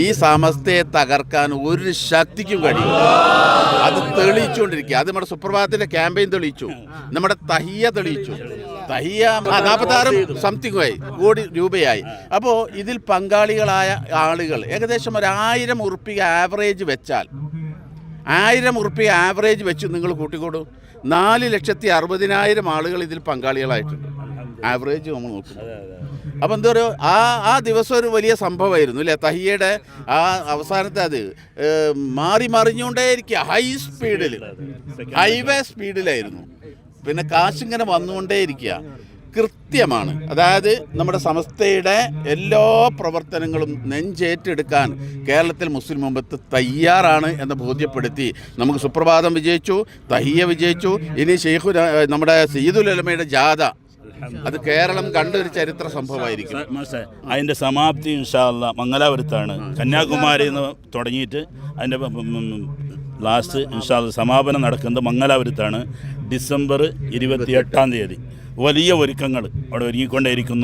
ഈ സമസ്തയെ തകർക്കാൻ ഒരു ശക്തിക്കും കഴിയും. അത് തെളിയിച്ചുകൊണ്ടിരിക്കുക. അത് നമ്മുടെ സുപ്രഭാതത്തിന്റെ ക്യാമ്പയിൻ തെളിയിച്ചു, നമ്മുടെ തഹിയ തെളിയിച്ചു. തഹിയ 46 സംതിങ് കോടി രൂപയായി. അപ്പോൾ ഇതിൽ പങ്കാളികളായ ആളുകൾ ഏകദേശം ഒരു 1000 ഉറുപ്പിക ആവറേജ് വെച്ചാൽ, 1000 ഉറുപ്പിക ആവറേജ് വെച്ച് നിങ്ങൾ കൂട്ടിക്കോടൂ, 4,60,000 ആളുകൾ ഇതിൽ പങ്കാളികളായിട്ടുണ്ട്. ആവറേജ് നമ്മൾ നോക്കും. അപ്പം എന്താ പറയുക, ആ ദിവസം ഒരു വലിയ സംഭവമായിരുന്നു അല്ലേ? തഹിയയുടെ ആ അവസാനത്തെ അത് മാറി മറിഞ്ഞുകൊണ്ടേയിരിക്കുക, ഹൈ സ്പീഡിൽ, ഹൈവേ സ്പീഡിലായിരുന്നു. പിന്നെ കാശിങ്ങനെ വന്നുകൊണ്ടേയിരിക്കുക. കൃത്യമാണ്. അതായത് നമ്മുടെ സമസ്തയുടെ എല്ലാ പ്രവർത്തനങ്ങളും നെഞ്ചേറ്റെടുക്കാൻ കേരളത്തിൽ മുസ്ലിം ഉമ്മത്ത് തയ്യാറാണ് എന്ന് ബോധ്യപ്പെടുത്തി നമുക്ക് സുപ്രഭാതം വിജയിച്ചു, തഹിയ വിജയിച്ചു. ഇനി ഷെയ്ഖു നമ്മുടെ സയ്യിദുൽ ഉലമയുടെ ജാഥ, അത് കേരളം കണ്ടൊരു ചരിത്ര സംഭവമായിരിക്കും. അതിൻ്റെ സമാപ്തി ഇൻഷാ അല്ലാഹ് മംഗലാപുരത്താണ്. കന്യാകുമാരിയിൽ നിന്ന് തുടങ്ങിയിട്ട് അതിൻ്റെ ലാസ്റ്റ് ഇൻഷാ അല്ലാഹ് സമാപനം നടക്കുന്നത് മംഗലാപുരത്താണ്. ഡിസംബർ 28 വലിയ ഒരുക്കങ്ങൾ അവിടെ ഒരുങ്ങിക്കൊണ്ടേയിരിക്കുന്നു.